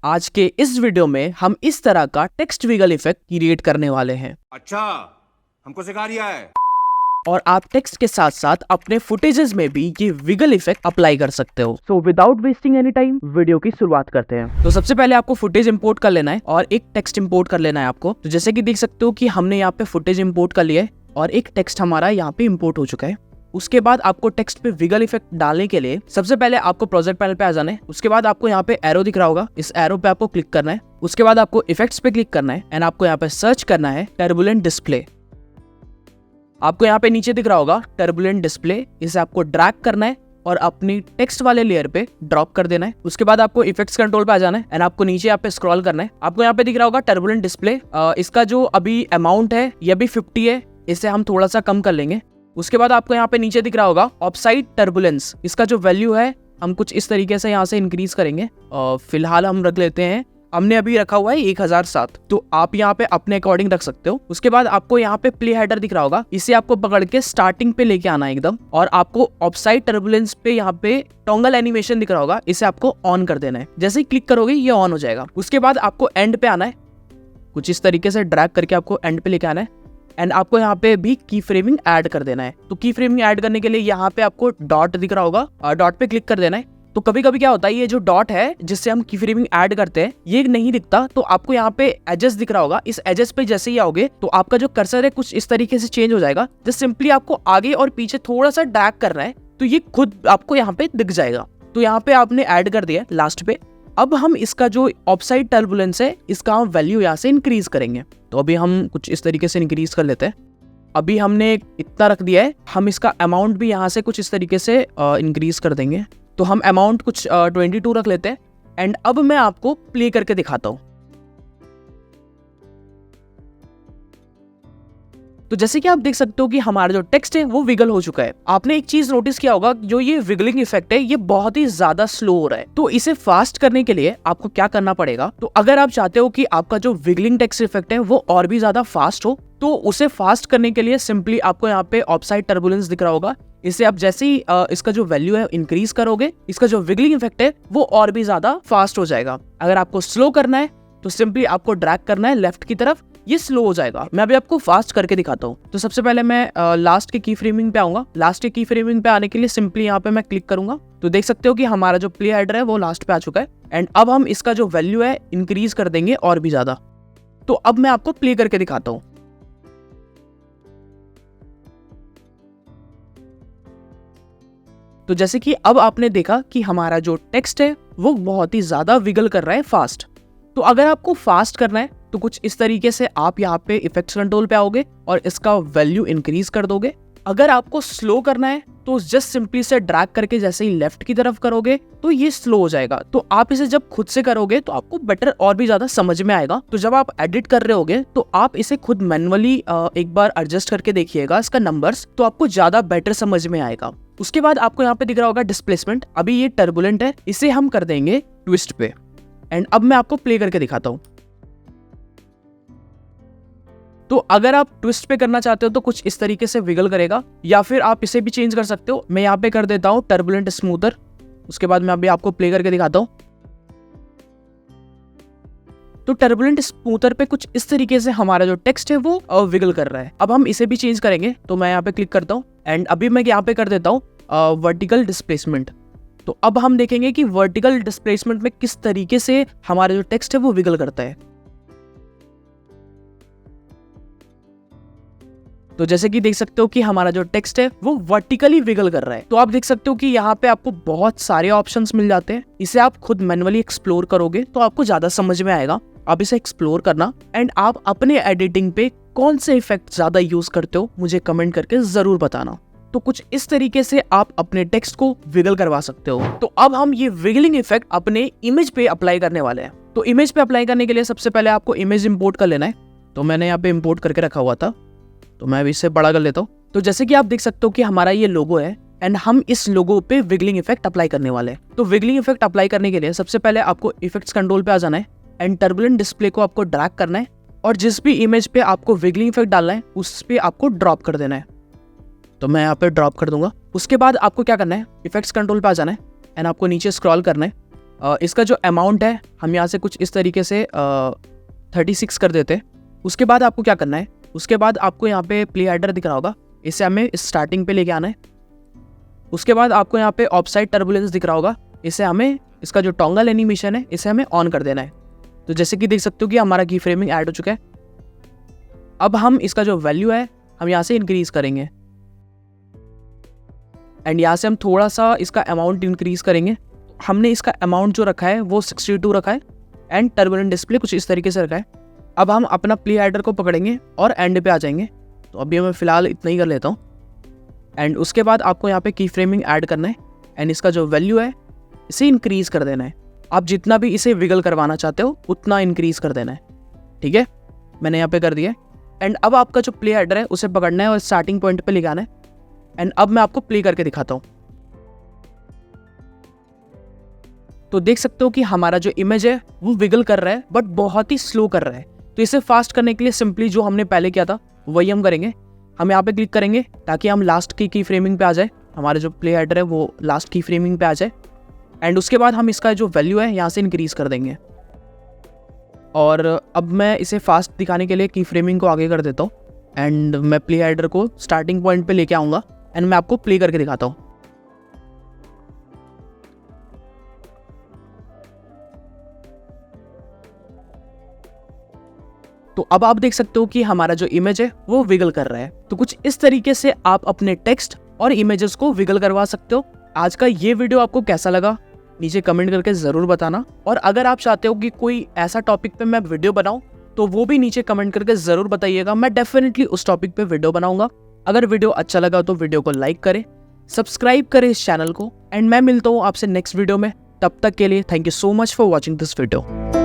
आज के इस वीडियो में हम इस तरह का टेक्स्ट विगल इफेक्ट क्रिएट करने वाले हैं। अच्छा, हमको सिखा रिया है। और आप टेक्स्ट के साथ साथ अपने फुटेजेस में भी ये विगल इफेक्ट अप्लाई कर सकते हो। So without wasting any time video की शुरुआत करते हैं। तो सबसे पहले आपको फुटेज इंपोर्ट कर लेना है और एक टेक्स्ट इंपोर्ट कर लेना है आपको। तो जैसे कि देख सकते हो कि हमने यहाँ पे फुटेज इंपोर्ट कर लिया है और एक टेक्स्ट हमारा यहाँ पे इंपोर्ट हो चुका है। उसके बाद आपको टेक्स्ट पे विगल इफेक्ट डालने के लिए सबसे पहले आपको प्रोजेक्ट पैनल पे आ जाना है। उसके बाद आपको यहाँ पे एरो दिख रहा होगा, इस एरो पे आपको क्लिक करना है। उसके बाद आपको इफेक्ट्स पे क्लिक करना है एंड आपको यहाँ पे सर्च करना है टर्बुलेंट डिस्प्ले। आपको यहाँ पे नीचे दिख रहा होगा टर्बुलेंट डिस्प्ले, इसे आपको ड्रैग करना है और अपनी टेक्स्ट वाले लेयर पे ड्रॉप कर देना है। उसके बाद आपको इफेक्ट्स कंट्रोल पे आ जाना है एंड आपको नीचे यहाँ पे स्क्रॉल करना है। आपको यहाँ पे दिख रहा होगा टर्बुलेंट डिस्प्ले, इसका जो अभी अमाउंट है ये अभी 50 है, इसे हम थोड़ा सा कम कर लेंगे। उसके बाद आपको यहाँ पे नीचे दिख रहा होगा ऑफसाइड टर्बुलेंस, इसका जो वैल्यू है हम कुछ इस तरीके से यहाँ से इंक्रीज करेंगे। फिलहाल हम रख लेते हैं, हमने अभी रखा हुआ है 1007, तो आप यहाँ पे अपने अकॉर्डिंग रख सकते हो। उसके बाद आपको यहाँ पे प्ले हेडर दिख रहा होगा, इसे आपको पकड़ के स्टार्टिंग पे लेके आना है एकदम, और आपको ऑफसाइड टर्बुलेंस पे यहाँ पे टॉन्गल एनिमेशन दिख रहा होगा, इसे आपको ऑन कर देना है। जैसे ही क्लिक करोगे ये ऑन हो जाएगा। उसके बाद आपको एंड पे आना है, कुछ इस तरीके से ड्रैग करके आपको एंड पे लेके आना है एंड आपको यहाँ पे भी की फ्रेमिंग ऐड कर देना है। तो की फ्रेमिंग ऐड करने के लिए यहाँ पे आपको डॉट दिख रहा होगा, डॉट पे क्लिक कर देना है। तो कभी कभी क्या होता है, ये जो डॉट है जिससे हम की फ्रेमिंग ऐड करते हैं ये नहीं दिखता, तो आपको यहाँ पे एजेस दिख रहा होगा, इस एजेस पे जैसे ही आओगे तो आपका जो कर्सर है कुछ इस तरीके से चेंज हो जाएगा। जस्ट सिंपली आपको आगे और पीछे थोड़ा सा ड्रैग करना है तो ये खुद आपको यहाँ पे दिख जाएगा। तो यहाँ पे आपने ऐड कर दिया लास्ट पे। अब हम इसका जो ऑफसाइड टर्बुलेंस है इसका हम वैल्यू यहाँ से इंक्रीज करेंगे। तो अभी हम कुछ इस तरीके से इंक्रीज कर लेते हैं। अभी हमने इतना रख दिया है, हम इसका अमाउंट भी यहाँ से कुछ इस तरीके से इंक्रीज कर देंगे। तो हम अमाउंट कुछ 22 रख लेते हैं एंड अब मैं आपको प्ले करके दिखाता हूँ। तो जैसे कि आप देख सकते हो कि हमारा जो टेक्स्ट है वो विगल हो चुका है। आपने एक चीज नोटिस किया होगा, जो ये विगलिंग इफेक्ट है ये बहुत ही ज्यादा स्लो हो रहा है। तो इसे फास्ट करने के लिए आपको क्या करना पड़ेगा, तो अगर आप चाहते हो कि आपका जो विगलिंग टेक्स्ट इफेक्ट है वो और भी ज्यादा फास्ट हो, तो उसे फास्ट करने के लिए सिंपली आपको यहाँ पे ऑफसाइड टर्बुलेंस दिख रहा होगा, इसे आप जैसे ही इसका जो वैल्यू है इंक्रीज करोगे, इसका जो विगलिंग इफेक्ट है वो और भी ज्यादा फास्ट हो जाएगा। अगर आपको स्लो करना है तो सिंपली आपको ड्रैग करना है लेफ्ट की तरफ, ये स्लो हो जाएगा। मैं अभी आपको फास्ट करके दिखाता हूँ। तो सबसे पहले मैं लास्ट के की फ्रेमिंग पे आऊंगा। लास्ट के की फ्रेमिंग पे आने के लिए सिंपली यहाँ पे मैं क्लिक करूंगा। तो देख सकते हो कि हमारा जो प्ले हेडर है वो लास्ट पे आ चुका है एंड अब हम इसका जो वैल्यू है इंक्रीज कर देंगे और भी ज्यादा। तो अब मैं आपको प्ले करके दिखाता हूँ। तो जैसे कि अब आपने देखा कि हमारा जो टेक्स्ट है वो बहुत ही ज्यादा विगल कर रहा है फास्ट। तो अगर आपको फास्ट करना है तो कुछ इस तरीके से आप यहाँ पे इफेक्ट्स कंट्रोल पे आओगे और इसका वैल्यू इंक्रीज कर दोगे। अगर आपको स्लो करना है तो जस्ट सिंपली से ड्रैग करके जैसे ही लेफ्ट की तरफ करोगे तो ये स्लो हो जाएगा। तो आप इसे जब खुद से करोगे तो आपको बेटर और भी ज्यादा समझ में आएगा। तो जब आप एडिट कर रहे होगे तो आप इसे खुद मैनुअली एक बार एडजस्ट करके देखिएगा इसका नंबर्स, तो आपको ज्यादा बेटर समझ में आएगा। उसके बाद आपको यहाँ पे दिख रहा होगा डिस्प्लेसमेंट, अभी ये टर्बुलेंट है, इसे हम कर देंगे ट्विस्ट पे एंड अब मैं आपको प्ले करके दिखाता हूँ। तो अगर आप ट्विस्ट पे करना चाहते हो तो कुछ इस तरीके से विगल करेगा, या फिर आप इसे भी चेंज कर सकते हो। मैं यहाँ पे कर देता हूँ टर्बुलेंट स्मूथर। उसके बाद मैं अभी आपको प्ले करके दिखाता हूँ। तो टर्बुलेंट स्मूथर पे कुछ इस तरीके से हमारा जो टेक्स्ट है वो विगल कर रहा है। अब हम इसे भी चेंज करेंगे, तो मैं यहाँ पे क्लिक करता हूँ एंड अभी मैं यहाँ पे कर देता हूँ वर्टिकल डिस्प्लेसमेंट। तो अब हम देखेंगे कि वर्टिकल डिस्प्लेसमेंट में किस तरीके से हमारा जो टेक्स्ट है वो विगल करता है। तो जैसे कि देख सकते हो कि हमारा जो टेक्स्ट है वो वर्टिकली विगल कर रहा है। तो आप देख सकते हो कि यहाँ पे आपको बहुत सारे ऑप्शंस मिल जाते हैं, इसे आप खुद मैनुअली एक्सप्लोर करोगे तो आपको ज्यादा समझ में आएगा। आप इसे एक्सप्लोर करना एंड आप अपने एडिटिंग पे कौन से इफेक्ट ज्यादा यूज करते हो मुझे कमेंट करके जरूर बताना। तो कुछ इस तरीके से आप अपने टेक्स्ट को विगल करवा सकते हो। तो अब हम ये विगलिंग इफेक्ट अपने इमेज पे अप्लाई करने वाले हैं। तो इमेज पे अप्लाई करने के लिए सबसे पहले आपको इमेज इंपोर्ट कर लेना है। तो मैंने यहाँ पे इंपोर्ट करके रखा हुआ था, तो मैं अभी इससे बड़ा कर लेता हूँ। तो जैसे कि आप देख सकते हो कि हमारा ये लोगो है एंड हम इस लोगो पे विगलिंग इफेक्ट अप्लाई करने वाले हैं। तो विगलिंग इफेक्ट अप्लाई करने के लिए सबसे पहले आपको इफेक्ट्स कंट्रोल पे आ जाना है एंड टर्बुलेंट डिस्प्ले को आपको ड्रैग करना है और जिस भी इमेज पे आपको विगलिंग इफेक्ट डालना है उस पे आपको ड्रॉप कर देना है। तो मैं यहाँ पे ड्रॉप कर दूंगा। उसके बाद आपको क्या करना है, इफेक्ट्स कंट्रोल पे आ जाना है एंड आपको नीचे स्क्रॉल करना है इसका जो अमाउंट है हम यहाँ से कुछ इस तरीके से 36 कर देते हैं। उसके बाद आपको क्या करना है, उसके बाद आपको यहाँ पे प्ले हेडर दिख रहा होगा, इसे हमें स्टार्टिंग पे लेके आना है। उसके बाद आपको यहाँ पे ऑफसाइड टर्बुलेंस दिख रहा होगा, इसे हमें, इसका जो टॉगल एनिमेशन है इसे हमें ऑन कर देना है। तो जैसे कि देख सकते हो कि हमारा की फ्रेमिंग ऐड हो चुका है। अब हम इसका जो वैल्यू है हम यहाँ से इंक्रीज करेंगे एंड यहाँ से हम थोड़ा सा इसका अमाउंट इंक्रीज करेंगे। हमने इसका अमाउंट जो रखा है वो 62 रखा है एंड टर्बुलेंट डिस्प्ले कुछ इस तरीके से रखा है। अब हम अपना प्ले हेडर को पकड़ेंगे और एंड पे आ जाएंगे। तो अभी मैं फ़िलहाल इतना ही कर लेता हूँ एंड उसके बाद आपको यहाँ पे की फ्रेमिंग ऐड करना है एंड इसका जो वैल्यू है इसे इंक्रीज़ कर देना है। आप जितना भी इसे विगल करवाना चाहते हो उतना इंक्रीज़ कर देना है, ठीक है। मैंने यहाँ पे कर दिया एंड अब आपका जो प्ले हेडर है उसे पकड़ना है और स्टार्टिंग पॉइंट पे ले जाना है एंड अब मैं आपको प्ले करके दिखाता हूँ। तो देख सकते हो कि हमारा जो इमेज है वो विगल कर रहा है बट बहुत ही स्लो कर रहा है। तो इसे फास्ट करने के लिए सिंपली जो हमने पहले किया था वही हम करेंगे। हम यहाँ पे क्लिक करेंगे ताकि हम लास्ट की फ्रेमिंग पे आ जाए, हमारा जो प्ले हेडर है वो लास्ट की फ्रेमिंग पे आ जाए एंड उसके बाद हम इसका जो वैल्यू है यहाँ से इंक्रीज़ कर देंगे। और अब मैं इसे फास्ट दिखाने के लिए की फ्रेमिंग को आगे कर देता हूँ एंड मैं प्ले हेडर को स्टार्टिंग पॉइंट पे लेके आऊँगा एंड मैं आपको प्ले करके दिखाता हूँ। तो अब आप देख सकते हो कि हमारा जो इमेज है वो विगल कर रहा है। तो कुछ इस तरीके से आप अपने टेक्स्ट और इमेजेस को विगल करवा सकते हो। आज का ये वीडियो आपको कैसा लगा नीचे कमेंट करके ज़रूर बताना, और अगर आप चाहते हो कि कोई ऐसा टॉपिक पे मैं वीडियो बनाऊं तो वो भी नीचे कमेंट करके ज़रूर बताइएगा। मैं डेफिनेटली उस टॉपिक पे वीडियो बनाऊंगा। अगर वीडियो अच्छा लगा तो वीडियो को लाइक करें, सब्सक्राइब करें इस चैनल को एंड मैं मिलता हूँ आपसे नेक्स्ट वीडियो में। तब तक के लिए thank you so much for watching this video.